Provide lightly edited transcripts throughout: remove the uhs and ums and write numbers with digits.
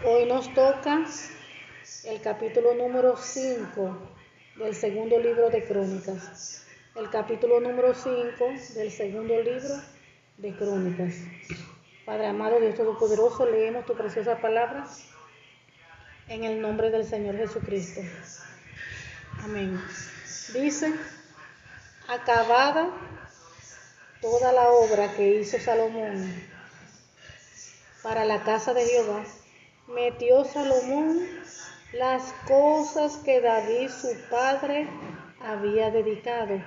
Hoy nos toca el capítulo número 5 del segundo libro de Crónicas. El capítulo número 5 del segundo libro de Crónicas. Padre amado, Dios Todopoderoso, leemos tu preciosa palabra en el nombre del Señor Jesucristo. Amén. Dice: acabada toda la obra que hizo Salomón para la casa de Jehová, metió Salomón las cosas que David su padre había dedicado,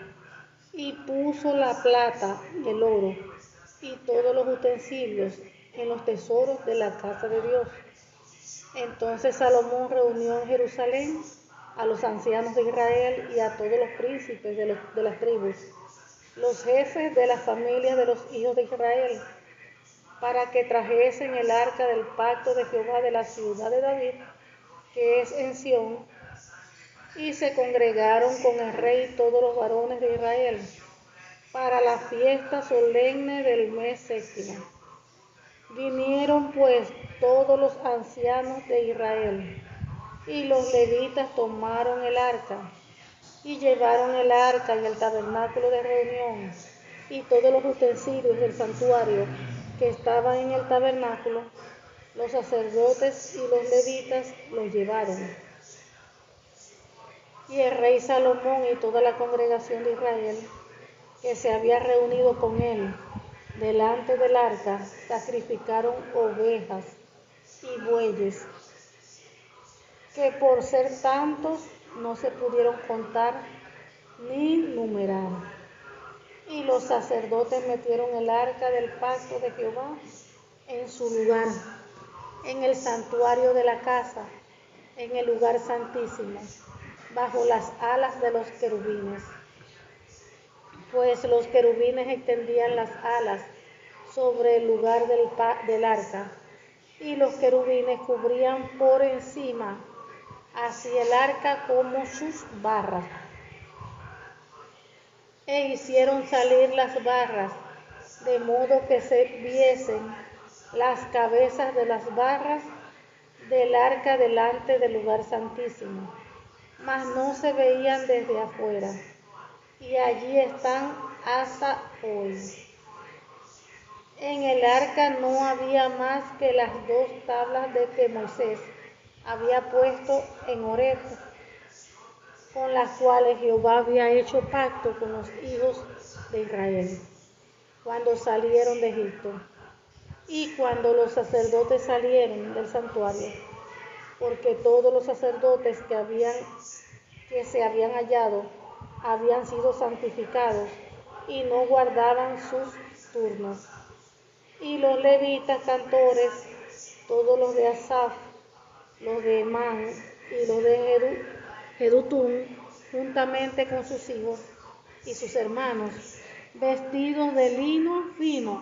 y puso la plata y el oro y todos los utensilios en los tesoros de la casa de Dios. Entonces Salomón reunió en Jerusalén a los ancianos de Israel y a todos los príncipes de las tribus, los jefes de las familias de los hijos de Israel, para que trajesen el arca del pacto de Jehová de la ciudad de David, que es en Sión, y se congregaron con el rey todos los varones de Israel para la fiesta solemne del mes séptimo. Vinieron pues todos los ancianos de Israel, y los levitas tomaron el arca, y llevaron el arca y el tabernáculo de reunión, y todos los utensilios del santuario que estaban en el tabernáculo. Los sacerdotes y los levitas los llevaron. Y el rey Salomón y toda la congregación de Israel, que se había reunido con él delante del arca, sacrificaron ovejas y bueyes, que por ser tantos no se pudieron contar ni numerar. Y los sacerdotes metieron el arca del pacto de Jehová en su lugar, en el santuario de la casa, en el lugar santísimo, bajo las alas de los querubines. Pues los querubines extendían las alas sobre el lugar del arca, y los querubines cubrían por encima hacia el arca como sus barras. E hicieron salir las barras, de modo que se viesen las cabezas de las barras del arca delante del lugar santísimo, mas no se veían desde afuera, y allí están hasta hoy. En el arca no había más que las 2 tablas de que Moisés había puesto en Horeb, con las cuales Jehová había hecho pacto con los hijos de Israel cuando salieron de Egipto, y cuando los sacerdotes salieron del santuario, porque todos los sacerdotes que se habían hallado habían sido santificados y no guardaban sus turnos. Y los levitas cantores, todos los de Asaf, los de Emán y los de Jedutún, juntamente con sus hijos y sus hermanos, vestidos de lino fino,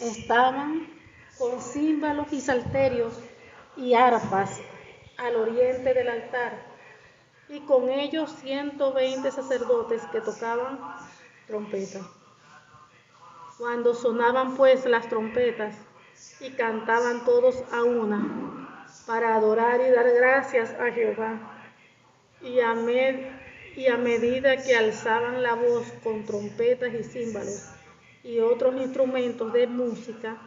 estaban con címbalos y salterios y arpas al oriente del altar, y con ellos 120 sacerdotes que tocaban trompetas. Cuando sonaban pues las trompetas, y cantaban todos a una, para adorar y dar gracias a Jehová, y a medida que alzaban la voz con trompetas y címbalos y otros instrumentos de música,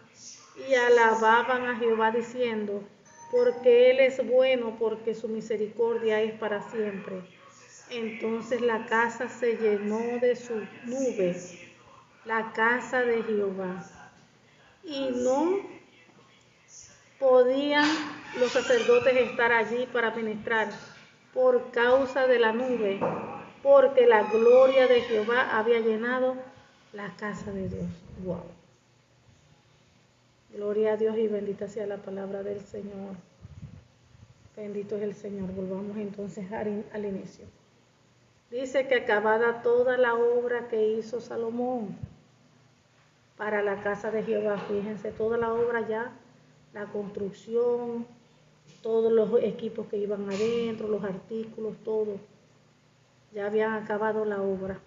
y alababan a Jehová diciendo: porque Él es bueno, porque su misericordia es para siempre. Entonces la casa se llenó de su nube, la casa de Jehová, y no podían los sacerdotes estar allí para ministrar por causa de la nube, porque la gloria de Jehová había llenado la casa de Dios. Wow. Gloria a Dios y bendita sea la palabra del Señor. Bendito es el Señor. Volvamos entonces al inicio. Dice que acabada toda la obra que hizo Salomón para la casa de Jehová. Fíjense, toda la obra ya, la construcción, todos los equipos que iban adentro, los artículos, todo. Ya habían acabado la obra.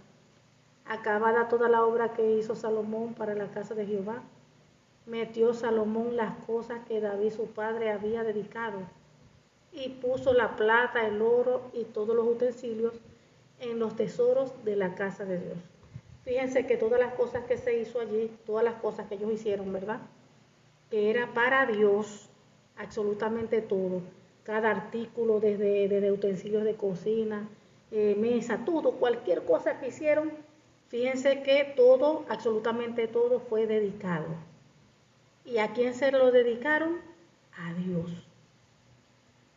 Acabada toda la obra que hizo Salomón para la casa de Jehová. metió Salomón las cosas que David su padre había dedicado y puso la plata, el oro y todos los utensilios en los tesoros de la casa de Dios. Fíjense que todas las cosas que se hizo allí, todas las cosas que ellos hicieron, ¿verdad? Que era para Dios, absolutamente todo. Cada artículo, desde utensilios de cocina, mesa, todo, cualquier cosa que hicieron, fíjense que todo, absolutamente todo fue dedicado. ¿Y a quién se lo dedicaron? A Dios.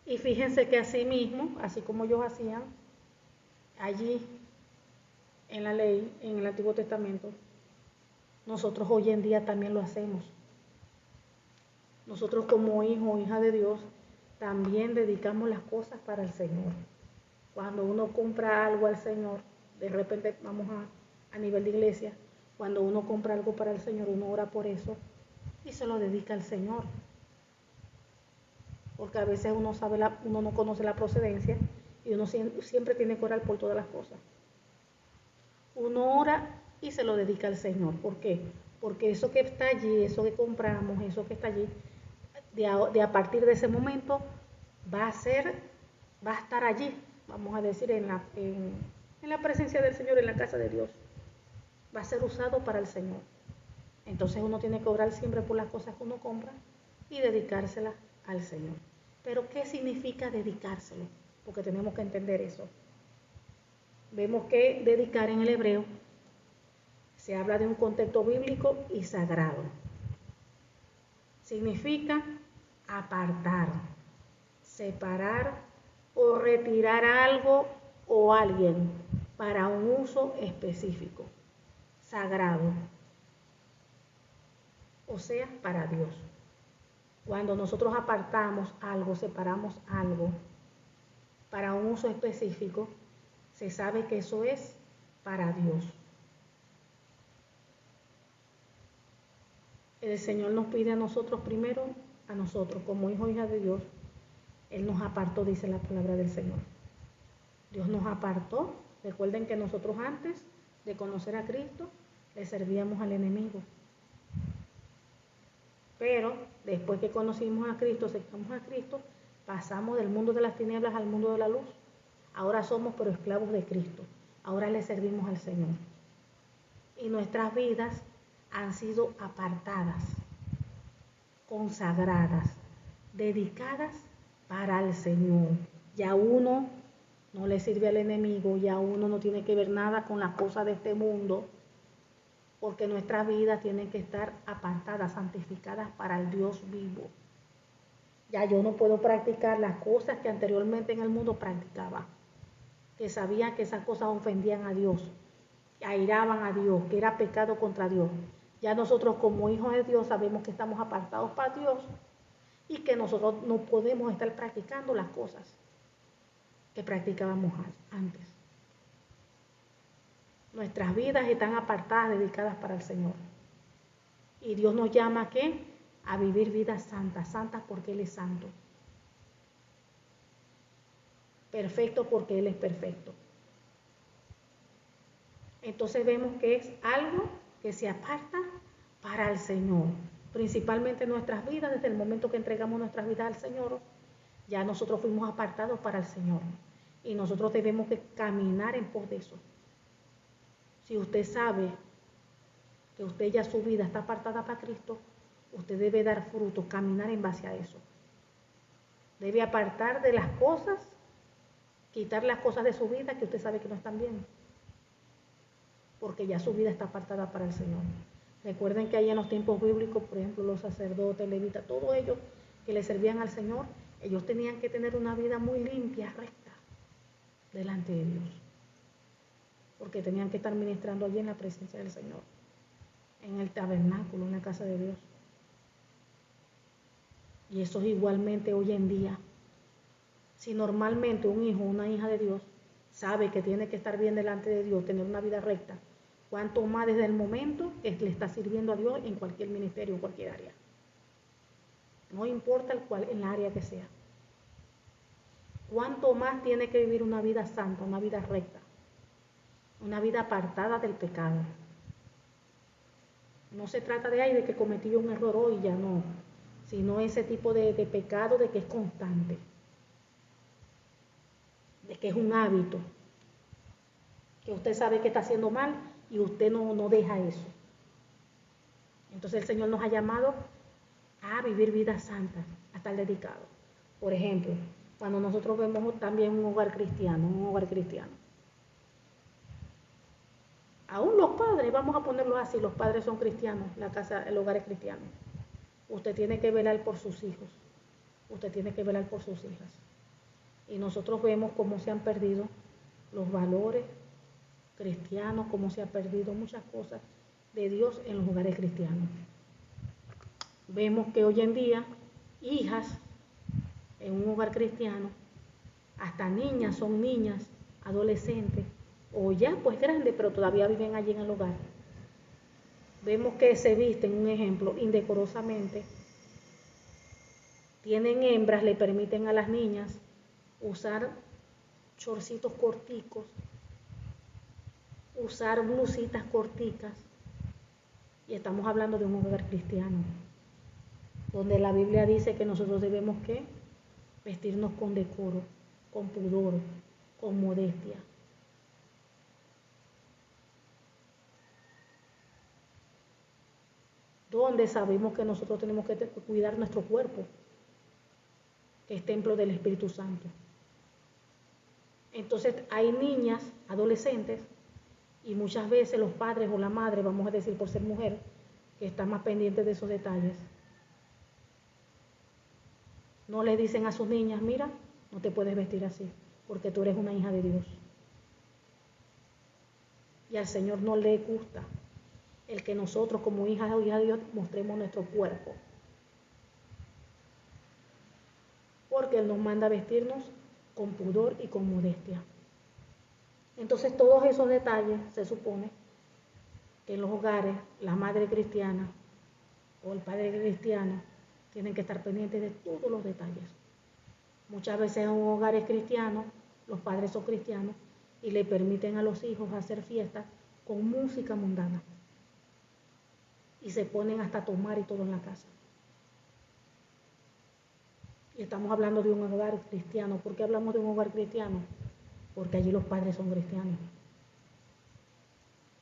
Y fíjense que así mismo, así como ellos hacían allí en la ley, en el Antiguo Testamento, nosotros hoy en día también lo hacemos. Nosotros como hijos o hijas de Dios también dedicamos las cosas para el Señor. Cuando uno compra algo al Señor, de repente vamos a nivel de iglesia, cuando uno compra algo para el Señor, uno ora por eso y se lo dedica al Señor. Porque a veces uno no conoce la procedencia y uno siempre tiene que orar por todas las cosas. Uno ora y se lo dedica al Señor. ¿Por qué? Porque eso que está allí, eso que compramos, eso que está allí, a partir de ese momento va a estar allí, vamos a decir, en la presencia del Señor, en la casa de Dios. Va a ser usado para el Señor. Entonces uno tiene que orar siempre por las cosas que uno compra y dedicárselas al Señor. Pero ¿qué significa dedicárselo? Porque tenemos que entender eso. Vemos que dedicar en el hebreo se habla de un contexto bíblico y sagrado. Significa apartar, separar o retirar algo o alguien para un uso específico, sagrado, o sea, para Dios. Cuando nosotros apartamos algo, separamos algo para un uso específico, se sabe que eso es para Dios. El Señor nos pide a nosotros primero, a nosotros como hijos e hijas de Dios, Él nos apartó, dice la palabra del Señor. Dios nos apartó. Recuerden que nosotros antes de conocer a Cristo, le servíamos al enemigo. Pero después que conocimos a Cristo, aceptamos a Cristo, pasamos del mundo de las tinieblas al mundo de la luz. Ahora somos pero esclavos de Cristo. Ahora le servimos al Señor. Y nuestras vidas han sido apartadas, consagradas, dedicadas para el Señor. Ya uno no le sirve al enemigo, ya uno no tiene que ver nada con las cosas de este mundo, porque nuestras vidas tienen que estar apartadas, santificadas para el Dios vivo. Ya yo no puedo practicar las cosas que anteriormente en el mundo practicaba, que sabía que esas cosas ofendían a Dios, que airaban a Dios, que era pecado contra Dios. Ya nosotros como hijos de Dios sabemos que estamos apartados para Dios y que nosotros no podemos estar practicando las cosas que practicábamos antes. Nuestras vidas están apartadas, dedicadas para el Señor. Y Dios nos llama ¿a qué? A vivir vidas santas, santas porque Él es santo. Perfecto porque Él es perfecto. Entonces vemos que es algo que se aparta para el Señor. Principalmente nuestras vidas, desde el momento que entregamos nuestras vidas al Señor, ya nosotros fuimos apartados para el Señor. Y nosotros debemos que caminar en pos de eso. Si usted sabe que usted ya su vida está apartada para Cristo, usted debe dar fruto, caminar en base a eso. Debe apartar de las cosas, quitar las cosas de su vida que usted sabe que no están bien, porque ya su vida está apartada para el Señor. Recuerden que ahí en los tiempos bíblicos, por ejemplo, los sacerdotes, levitas, todos ellos que le servían al Señor, ellos tenían que tener una vida muy limpia, recta, delante de Dios, porque tenían que estar ministrando allí en la presencia del Señor, en el tabernáculo, en la casa de Dios. Y eso es igualmente hoy en día. Si normalmente un hijo o una hija de Dios sabe que tiene que estar bien delante de Dios, tener una vida recta, cuánto más desde el momento que le está sirviendo a Dios en cualquier ministerio, en cualquier área. No importa en la área que sea. Cuánto más tiene que vivir una vida santa, una vida recta, una vida apartada del pecado. No se trata de ahí de que cometí un error hoy, ya no, sino ese tipo de pecado de que es constante, de que es un hábito, que usted sabe que está haciendo mal y usted no deja eso. Entonces el Señor nos ha llamado a vivir vidas santas, a estar dedicados. Por ejemplo, cuando nosotros vemos también un hogar cristiano, aún los padres, vamos a ponerlo así, los padres son cristianos, el hogar es cristiano. Usted tiene que velar por sus hijos, usted tiene que velar por sus hijas. Y nosotros vemos cómo se han perdido los valores cristianos, cómo se han perdido muchas cosas de Dios en los hogares cristianos. Vemos que hoy en día, hijas en un hogar cristiano, hasta niñas, son niñas, adolescentes, o ya pues grandes, pero todavía viven allí en el hogar. Vemos que se visten, un ejemplo, indecorosamente. Tienen hembras, le permiten a las niñas usar chorcitos corticos, usar blusitas corticas. Y estamos hablando de un hogar cristiano, donde la Biblia dice que nosotros debemos ¿qué? Vestirnos con decoro, con pudor, con modestia. Donde sabemos que nosotros tenemos que cuidar nuestro cuerpo, que es templo del Espíritu Santo. Entonces hay niñas, adolescentes, y muchas veces los padres o la madre, vamos a decir por ser mujer, que están más pendientes de esos detalles, no le dicen a sus niñas, mira, no te puedes vestir así, porque tú eres una hija de Dios. Y al Señor no le gusta el que nosotros como hijas o hijas de Dios mostremos nuestro cuerpo. Porque Él nos manda a vestirnos con pudor y con modestia. Entonces todos esos detalles se supone que en los hogares la madre cristiana o el padre cristiano tienen que estar pendientes de todos los detalles. Muchas veces en hogares cristianos, los padres son cristianos y le permiten a los hijos hacer fiestas con música mundana. Y se ponen hasta a tomar y todo en la casa. Y estamos hablando de un hogar cristiano. ¿Por qué hablamos de un hogar cristiano? Porque allí los padres son cristianos.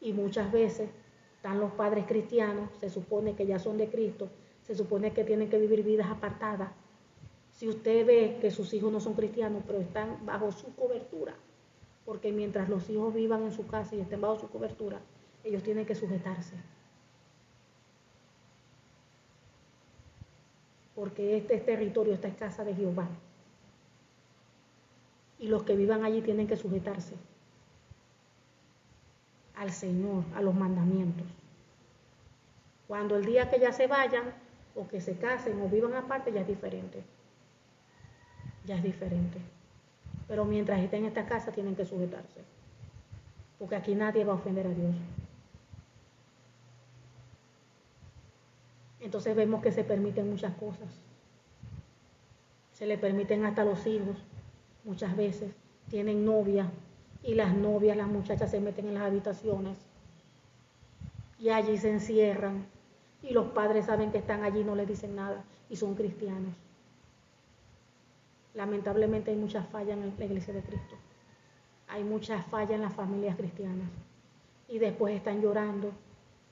Y muchas veces están los padres cristianos, se supone que ya son de Cristo, se supone que tienen que vivir vidas apartadas. Si usted ve que sus hijos no son cristianos, pero están bajo su cobertura, porque mientras los hijos vivan en su casa y estén bajo su cobertura, ellos tienen que sujetarse. Porque este es territorio, esta es casa de Jehová. Y los que vivan allí tienen que sujetarse al Señor, a los mandamientos. Cuando el día que ya se vayan, o que se casen, o vivan aparte, ya es diferente. Ya es diferente. Pero mientras estén en esta casa, tienen que sujetarse. Porque aquí nadie va a ofender a Dios. Entonces vemos que se permiten muchas cosas. Se le permiten hasta los hijos. Muchas veces tienen novia y las novias, las muchachas se meten en las habitaciones y allí se encierran y los padres saben que están allí y no les dicen nada y son cristianos. Lamentablemente hay muchas fallas en la iglesia de Cristo. Hay muchas fallas en las familias cristianas y después están llorando,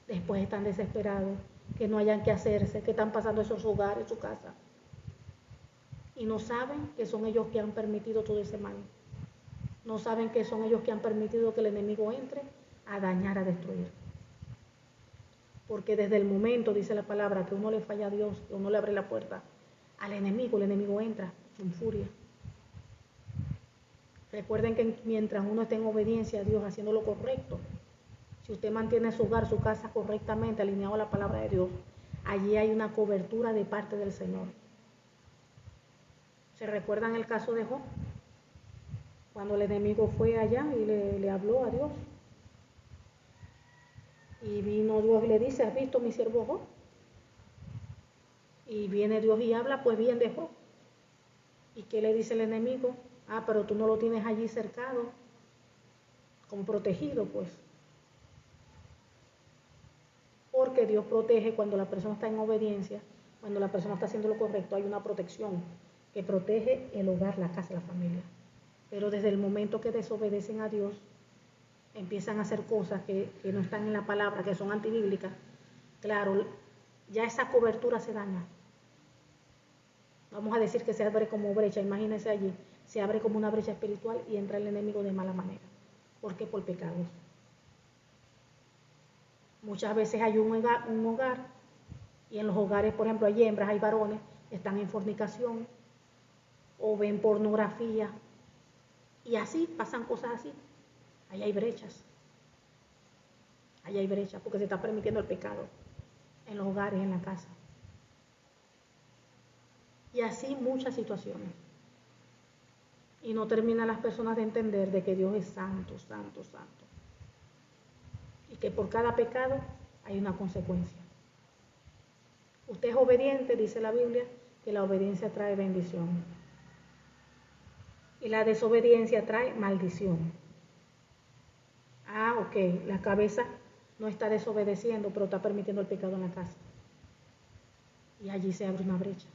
después están desesperados, que no hayan que hacerse, que están pasando esos hogares, su casa. Y no saben que son ellos que han permitido todo ese mal. No saben que son ellos que han permitido que el enemigo entre a dañar, a destruir. Porque desde el momento, dice la palabra, que uno le falla a Dios, que uno le abre la puerta al enemigo, el enemigo entra con furia. Recuerden que mientras uno esté en obediencia a Dios, haciendo lo correcto, si usted mantiene su hogar, su casa correctamente, alineado a la palabra de Dios, allí hay una cobertura de parte del Señor. ¿Se recuerdan el caso de Job? Cuando el enemigo fue allá y le habló a Dios. Y vino Dios y le dice, ¿has visto mi siervo Job? Y viene Dios y habla, pues bien de Job. ¿Y qué le dice el enemigo? Ah, pero tú no lo tienes allí cercado, como protegido, pues. porque Dios protege cuando la persona está en obediencia, cuando la persona está haciendo lo correcto, hay una protección que protege el hogar, la casa, la familia. Pero desde el momento que desobedecen a Dios, empiezan a hacer cosas que no están en la palabra, que son antibíblicas, claro, ya esa cobertura se daña. Vamos a decir que se abre como brecha, imagínense allí, se abre como una brecha espiritual y entra el enemigo de mala manera. ¿Por qué? Por pecados. Muchas veces hay un hogar y en los hogares, por ejemplo, hay hembras, hay varones, están en fornicación o ven pornografía y así pasan cosas así. Ahí hay brechas. Ahí hay brechas porque se está permitiendo el pecado en los hogares, en la casa. Y así muchas situaciones. Y no terminan las personas de entender de que Dios es santo, santo, santo. Y que por cada pecado hay una consecuencia. Usted es obediente, dice la Biblia, que la obediencia trae bendición. Y la desobediencia trae maldición. Ah, ok, la cabeza no está desobedeciendo, pero está permitiendo el pecado en la casa. Y allí se abre una brecha.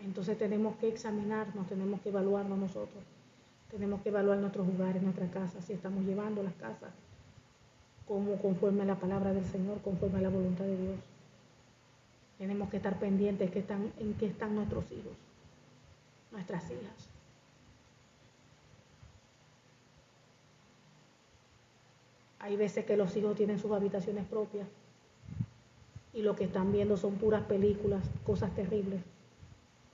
Entonces tenemos que examinarnos, tenemos que evaluarnos nosotros. Tenemos que evaluar nuestros hogares, nuestra casa, si estamos llevando las casas como conforme a la palabra del Señor, conforme a la voluntad de Dios. Tenemos que estar pendientes en qué están nuestros hijos, nuestras hijas. Hay veces que los hijos tienen sus habitaciones propias y lo que están viendo son puras películas, cosas terribles,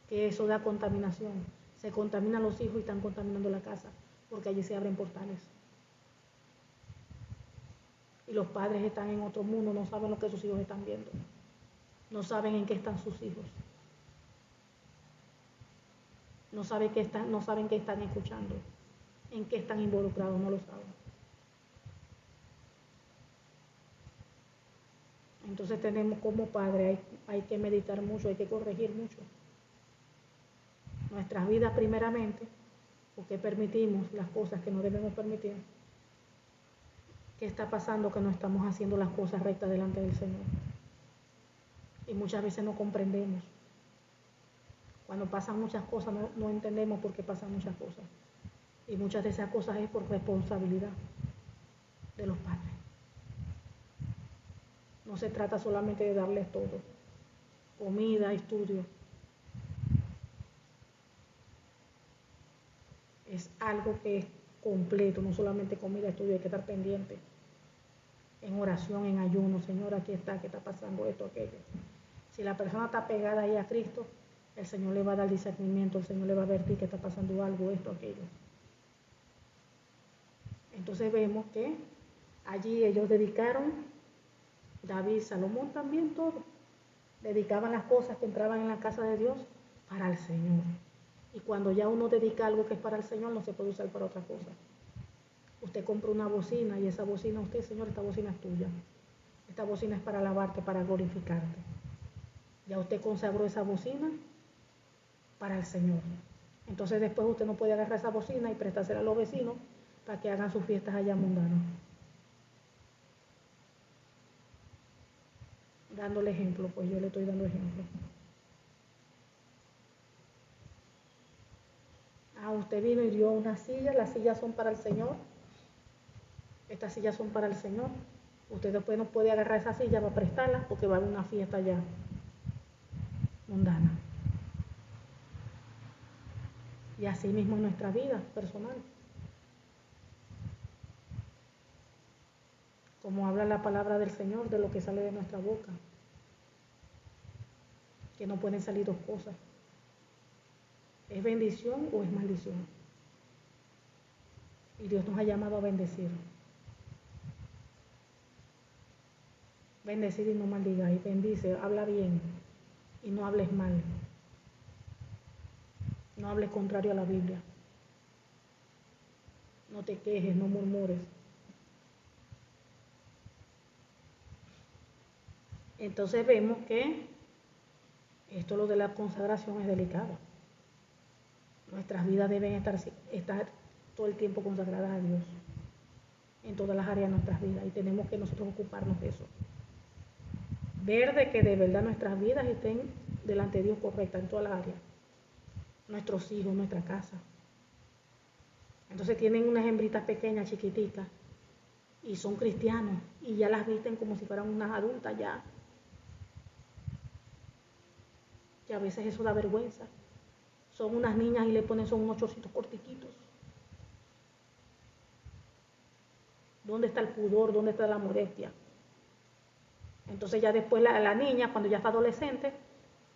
que eso da contaminación. Se contaminan los hijos y están contaminando la casa, porque allí se abren portales. Y los padres están en otro mundo, no saben lo que sus hijos están viendo. No saben en qué están sus hijos. No saben qué están escuchando, en qué están involucrados, no lo saben. Entonces tenemos como padre, hay que meditar mucho, hay que corregir mucho. Nuestras vidas primeramente, porque permitimos las cosas que no debemos permitir. ¿Qué está pasando? Que no estamos haciendo las cosas rectas delante del Señor. Y muchas veces no comprendemos. Cuando pasan muchas cosas no entendemos por qué pasan muchas cosas. Y muchas de esas cosas es por responsabilidad de los padres. No se trata solamente de darles todo. Comida, estudio. Es algo que es completo, no solamente comida, estudio, hay que estar pendiente. En oración, en ayuno, Señor, aquí está, ¿qué está pasando esto, aquello? Si la persona está pegada ahí a Cristo, el Señor le va a dar discernimiento, el Señor le va a advertir que está pasando algo, esto, aquello. Entonces vemos que allí ellos dedicaron, David, Salomón también, todo. Dedicaban las cosas que entraban en la casa de Dios para el Señor. Y cuando ya uno dedica algo que es para el Señor, no se puede usar para otra cosa. Usted compra una bocina y esa bocina, usted, Señor, esta bocina es tuya. Esta bocina es para alabarte, para glorificarte. Ya usted consagró esa bocina para el Señor. Entonces después usted no puede agarrar esa bocina y prestársela a los vecinos para que hagan sus fiestas allá mundanas. Dándole ejemplo, pues yo le estoy dando ejemplo. Ah, usted vino y dio una silla, las sillas son para el Señor. Estas sillas son para el Señor. Usted después no puede agarrar esa silla para prestarla porque va a haber una fiesta allá mundana. Y así mismo en nuestra vida personal. Como habla la palabra del Señor, de lo que sale de nuestra boca. Que no pueden salir dos cosas. ¿Es bendición o es maldición? Y Dios nos ha llamado a bendecir. Bendecir y no maldigáis. Bendice, habla bien y no hables mal. No hables contrario a la Biblia. No te quejes, no murmures. Entonces vemos que esto lo de la consagración es delicado. Nuestras vidas deben estar todo el tiempo consagradas a Dios. en todas las áreas de nuestras vidas y tenemos que nosotros ocuparnos de eso. Ver de que de verdad nuestras vidas estén delante de Dios correctas en todas las áreas. Nuestros hijos, nuestra casa. Entonces tienen unas hembritas pequeñas, chiquititas, y son cristianos, y ya las visten como si fueran unas adultas ya. Y a veces eso da vergüenza. Son unas niñas y le ponen son unos chorcitos cortiquitos. ¿Dónde está el pudor? ¿Dónde está la modestia? Entonces ya después la niña, cuando ya está adolescente,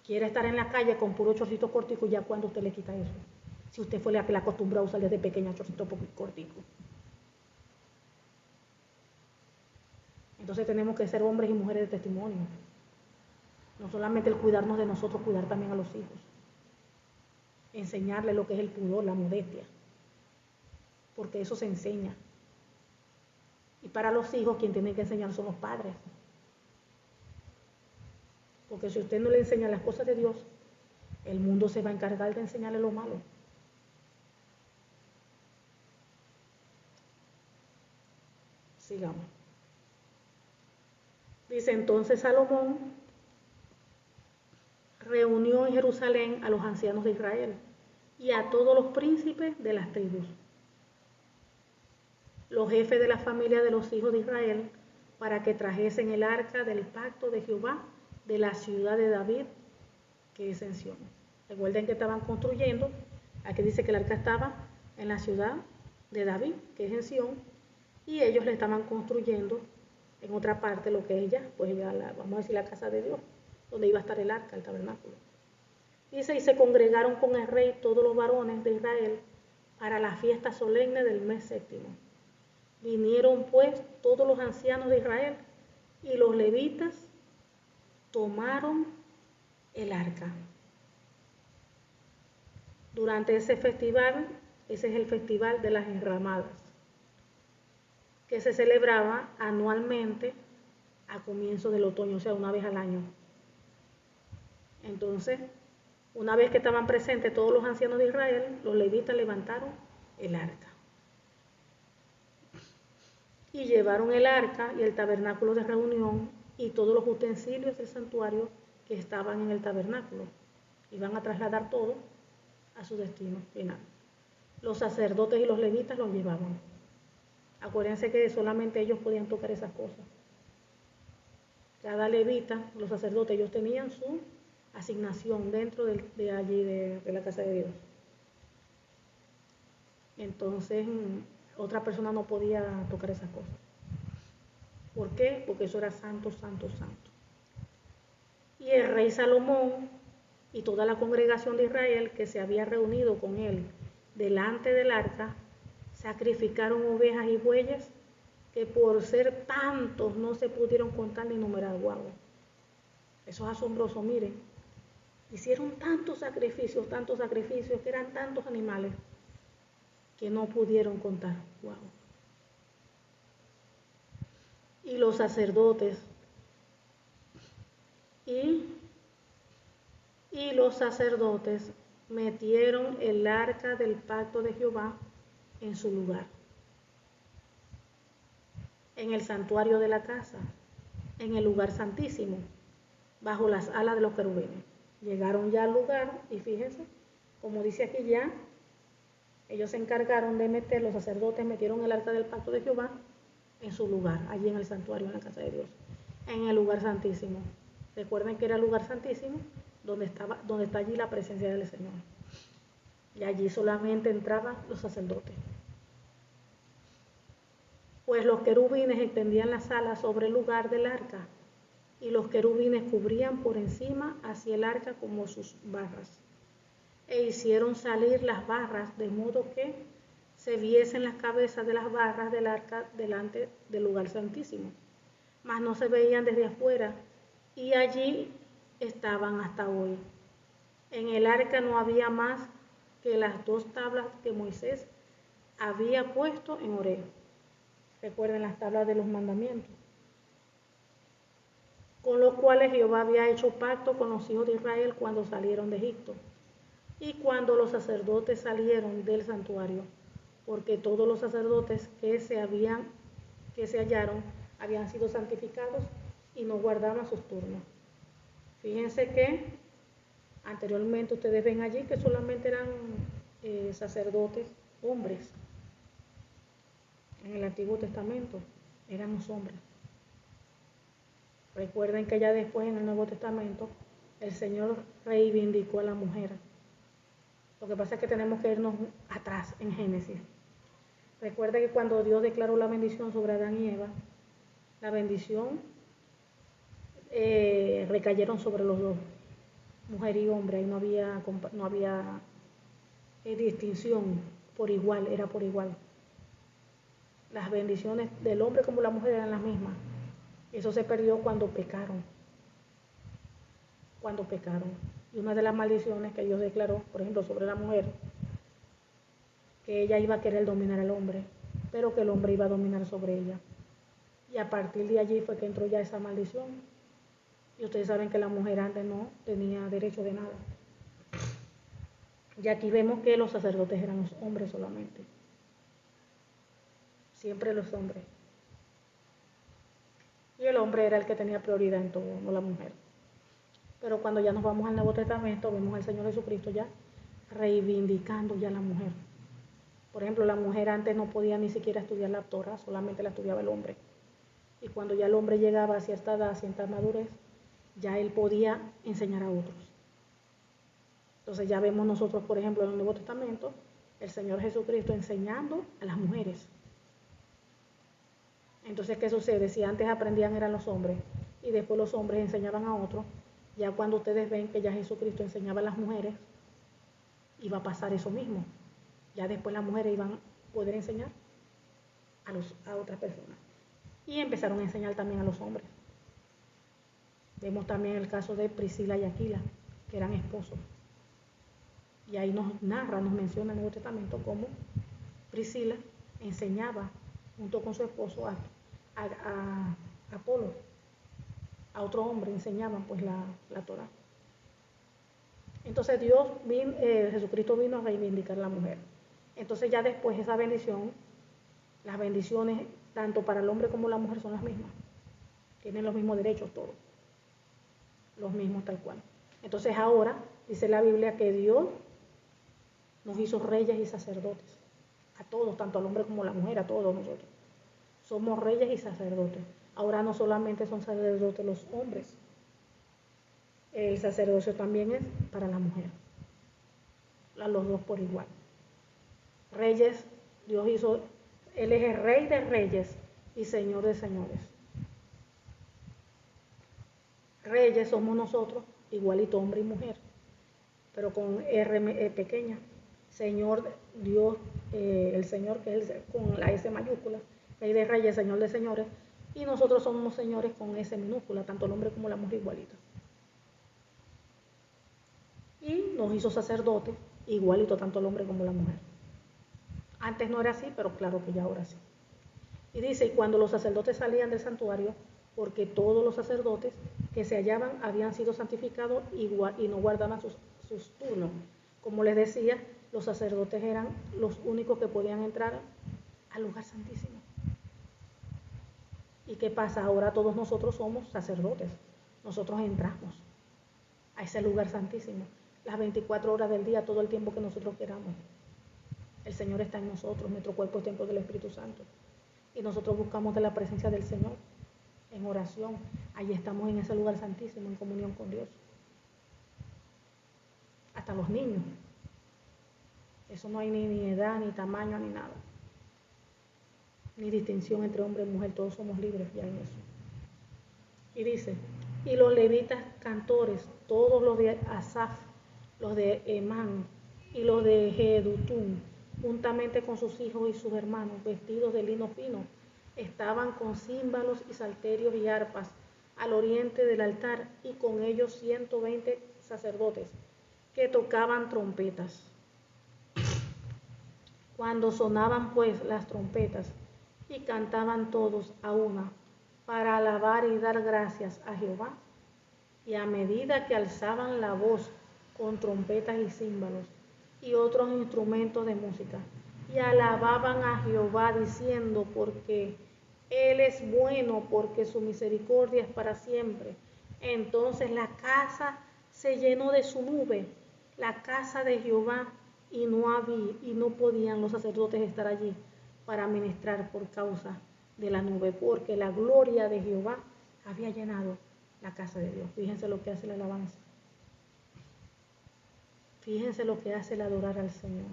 quiere estar en la calle con puro chorcito cortico, y ya cuando usted le quita eso. Si usted fue la que la acostumbró a usar desde pequeña chorcito cortico. Entonces tenemos que ser hombres y mujeres de testimonio. No solamente el cuidarnos de nosotros, cuidar también a los hijos. Enseñarles lo que es el pudor, la modestia. Porque eso se enseña. Y para los hijos, quien tiene que enseñar son los padres. Porque si usted no le enseña las cosas de Dios, el mundo se va a encargar de enseñarle lo malo. Sigamos. Dice, entonces Salomón reunió en Jerusalén a los ancianos de Israel y a todos los príncipes de las tribus, los jefes de la familia de los hijos de Israel, para que trajesen el arca del pacto de Jehová de la ciudad de David, que es en Sión. Recuerden que estaban construyendo, aquí dice que el arca estaba en la ciudad de David, que es en Sión, y ellos le estaban construyendo en otra parte lo que es ya, pues ya vamos a decir la casa de Dios, donde iba a estar el arca, el tabernáculo. Dice, y se congregaron con el rey todos los varones de Israel para la fiesta solemne del mes séptimo. Vinieron pues todos los ancianos de Israel y los levitas tomaron el arca. Durante ese festival, ese es el festival de las enramadas, que se celebraba anualmente a comienzo del otoño, o sea, una vez al año. Entonces, una vez que estaban presentes todos los ancianos de Israel, los levitas levantaron el arca. Y llevaron el arca y el tabernáculo de reunión y todos los utensilios del santuario que estaban en el tabernáculo. Iban a trasladar todo a su destino final. Los sacerdotes y los levitas los llevaban. Acuérdense que solamente ellos podían tocar esas cosas. Cada levita, los sacerdotes, ellos tenían su asignación dentro de allí, de la casa de Dios. Entonces, otra persona no podía tocar esas cosas. ¿Por qué? Porque eso era santo, santo, santo. Y el rey Salomón y toda la congregación de Israel que se había reunido con él delante del arca, sacrificaron ovejas y bueyes que por ser tantos no se pudieron contar ni numerar. Wow. Eso es asombroso, miren. Hicieron tantos sacrificios, que eran tantos animales que no pudieron contar. Wow. Y los sacerdotes metieron el arca del pacto de Jehová en su lugar, en el santuario de la casa, en el lugar santísimo, bajo las alas de los querubines. Llegaron ya al lugar y fíjense, como dice aquí ya, ellos se encargaron de meter, los sacerdotes metieron el arca del pacto de Jehová en su lugar, allí en el santuario, en la casa de Dios, en el lugar santísimo. Recuerden que era el lugar santísimo donde está allí la presencia del Señor. Y allí solamente entraban los sacerdotes. Pues los querubines extendían las alas sobre el lugar del arca, y los querubines cubrían por encima hacia el arca como sus barras. E hicieron salir las barras de modo que se viesen las cabezas de las barras del arca delante del lugar santísimo, mas no se veían desde afuera, y allí estaban hasta hoy. En el arca no había más que las 2 tablas que Moisés había puesto en Horeb. Recuerden las tablas de los mandamientos, con los cuales Jehová había hecho pacto con los hijos de Israel cuando salieron de Egipto y cuando los sacerdotes salieron del santuario, porque todos los sacerdotes que se habían que se hallaron habían sido santificados y no guardaban sus turnos. Fíjense que anteriormente ustedes ven allí que solamente eran sacerdotes hombres. En el Antiguo Testamento eran los hombres. Recuerden que ya después en el Nuevo Testamento el Señor reivindicó a la mujer. Lo que pasa es que tenemos que irnos atrás en Génesis. Recuerden que cuando Dios declaró la bendición sobre Adán y Eva, la bendición recayeron sobre los dos, mujer y hombre. Ahí no había distinción, por igual, era por igual. Las bendiciones del hombre como la mujer eran las mismas. Eso se perdió cuando pecaron. Y una de las maldiciones que Dios declaró, por ejemplo, sobre la mujer, que ella iba a querer dominar al hombre, pero que el hombre iba a dominar sobre ella. Y a partir de allí fue que entró ya esa maldición. Y ustedes saben que la mujer antes no tenía derecho de nada. Y aquí vemos que los sacerdotes eran los hombres solamente. Siempre los hombres. Y el hombre era el que tenía prioridad en todo, no la mujer. Pero cuando ya nos vamos al Nuevo Testamento, vemos al Señor Jesucristo ya reivindicando ya a la mujer. Por ejemplo, la mujer antes no podía ni siquiera estudiar la Torah, solamente la estudiaba el hombre. Y cuando ya el hombre llegaba a cierta edad, a cierta madurez, ya él podía enseñar a otros. Entonces ya vemos nosotros, por ejemplo, en el Nuevo Testamento, el Señor Jesucristo enseñando a las mujeres. Entonces, ¿qué sucede? Si antes aprendían eran los hombres y después los hombres enseñaban a otros, ya cuando ustedes ven que ya Jesucristo enseñaba a las mujeres, iba a pasar eso mismo. Ya después las mujeres iban a poder enseñar a otras personas. Y empezaron a enseñar también a los hombres. Vemos también el caso de Priscila y Aquila, que eran esposos. Y ahí nos menciona en el Nuevo Testamento cómo Priscila enseñaba junto con su esposo a Apolo, a otro hombre, enseñaban pues la Torah. Entonces Jesucristo vino a reivindicar a la mujer. Entonces ya después esa bendición, las bendiciones tanto para el hombre como la mujer son las mismas. Tienen los mismos derechos todos. Los mismos tal cual. Entonces ahora dice la Biblia que Dios nos hizo reyes y sacerdotes. A todos, tanto al hombre como a la mujer, a todos nosotros. Somos reyes y sacerdotes. Ahora no solamente son sacerdotes los hombres. El sacerdocio también es para la mujer. A los dos por igual. Reyes, Dios hizo, Él es el rey de reyes y señor de señores. Reyes somos nosotros, igualito hombre y mujer, pero con R pequeña. Señor, Dios, el Señor, que es con la S mayúscula, Rey de reyes, Señor de señores, y nosotros somos señores con S minúscula, tanto el hombre como la mujer igualito. Y nos hizo sacerdotes, igualito tanto el hombre como la mujer. Antes no era así, pero claro que ya ahora sí. Y dice, y cuando los sacerdotes salían del santuario, porque todos los sacerdotes que se hallaban habían sido santificados y no guardaban sus turnos. Como les decía, los sacerdotes eran los únicos que podían entrar al lugar santísimo. ¿Y qué pasa? Ahora todos nosotros somos sacerdotes. Nosotros entramos a ese lugar santísimo. Las 24 horas del día, todo el tiempo que nosotros queramos. El Señor está en nosotros, nuestro cuerpo es templo del Espíritu Santo. Y nosotros buscamos de la presencia del Señor en oración. Allí estamos en ese lugar santísimo, en comunión con Dios. Hasta los niños. Eso no hay ni edad, ni tamaño, ni nada. Ni distinción entre hombre y mujer, todos somos libres ya en eso. Y dice, y los levitas cantores, todos los de Asaf, los de Emán y los de Jedutún, juntamente con sus hijos y sus hermanos, vestidos de lino fino, estaban con címbalos y salterios y arpas al oriente del altar, y con ellos 120 sacerdotes que tocaban trompetas. Cuando sonaban pues las trompetas, y cantaban todos a una, para alabar y dar gracias a Jehová, y a medida que alzaban la voz con trompetas y címbalos y otros instrumentos de música, y alababan a Jehová diciendo, porque Él es bueno porque su misericordia es para siempre. Entonces la casa se llenó de su nube, la casa de Jehová, y no podían los sacerdotes estar allí para ministrar por causa de la nube, porque la gloria de Jehová había llenado la casa de Dios. Fíjense lo que hace la alabanza. Fíjense lo que hace el adorar al Señor.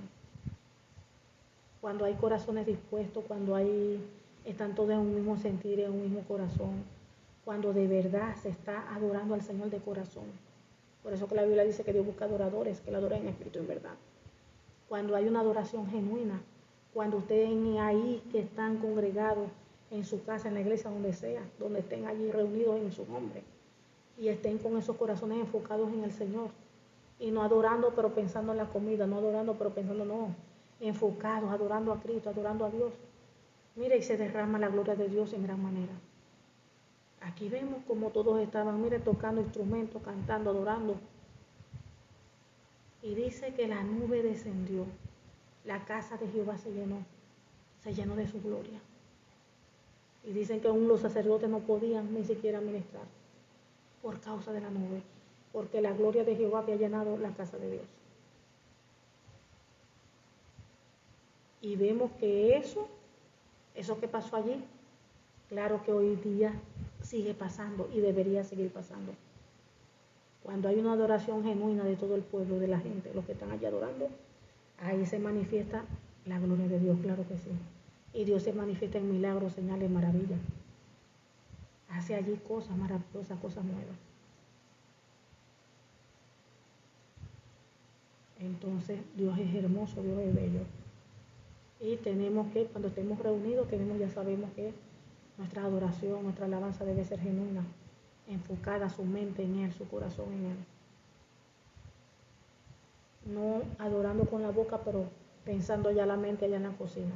Cuando hay corazones dispuestos, cuando están todos en un mismo sentir, en un mismo corazón, cuando de verdad se está adorando al Señor de corazón. Por eso que la Biblia dice que Dios busca adoradores, que la adoren en espíritu y en verdad. Cuando hay una adoración genuina, cuando ustedes ahí que están congregados en su casa, en la iglesia, donde sea, donde estén allí reunidos en su nombre y estén con esos corazones enfocados en el Señor y no adorando pero pensando en la comida, no adorando pero pensando no, enfocados, adorando a Cristo, adorando a Dios. Mire, y se derrama la gloria de Dios en gran manera. Aquí vemos como todos estaban, mire, tocando instrumentos, cantando, adorando. Y dice que la nube descendió, la casa de Jehová se llenó de su gloria. Y dicen que aún los sacerdotes no podían ni siquiera ministrar por causa de la nube, porque la gloria de Jehová había llenado la casa de Dios. Y vemos que eso que pasó allí, claro que hoy día sigue pasando y debería seguir pasando. Cuando hay una adoración genuina de todo el pueblo, de la gente, los que están allí adorando, ahí se manifiesta la gloria de Dios, claro que sí. Y Dios se manifiesta en milagros, señales, maravillas. Hace allí cosas maravillosas, cosas nuevas. Entonces Dios es hermoso, Dios es bello. Y tenemos que, cuando estemos reunidos, ya sabemos que nuestra adoración, nuestra alabanza debe ser genuina, enfocada su mente en Él, su corazón en Él. No adorando con la boca, pero pensando ya la mente allá en la cocina.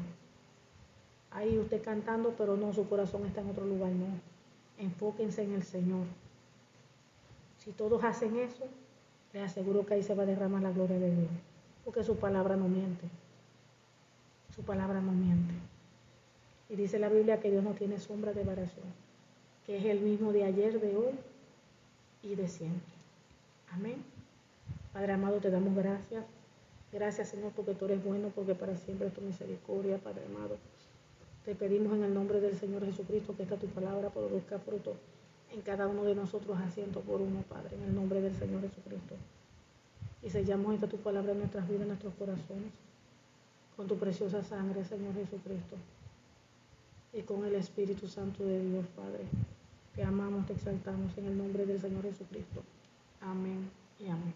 Ahí usted cantando, pero no, su corazón está en otro lugar, no. Enfóquense en el Señor. Si todos hacen eso, les aseguro que ahí se va a derramar la gloria de Dios, porque su palabra no miente. Su palabra no miente. Y dice la Biblia que Dios no tiene sombra de variación, que es el mismo de ayer, de hoy y de siempre. Amén. Padre amado, te damos gracias. Gracias, Señor, porque tú eres bueno, porque para siempre es tu misericordia, Padre amado. Te pedimos en el nombre del Señor Jesucristo que esta tu palabra produzca fruto en cada uno de nosotros, a ciento por uno, Padre, en el nombre del Señor Jesucristo. Y sellamos esta tu palabra en nuestras vidas, en nuestros corazones, con tu preciosa sangre, Señor Jesucristo, y con el Espíritu Santo de Dios, Padre. Te amamos, te exaltamos en el nombre del Señor Jesucristo. Amén y amén.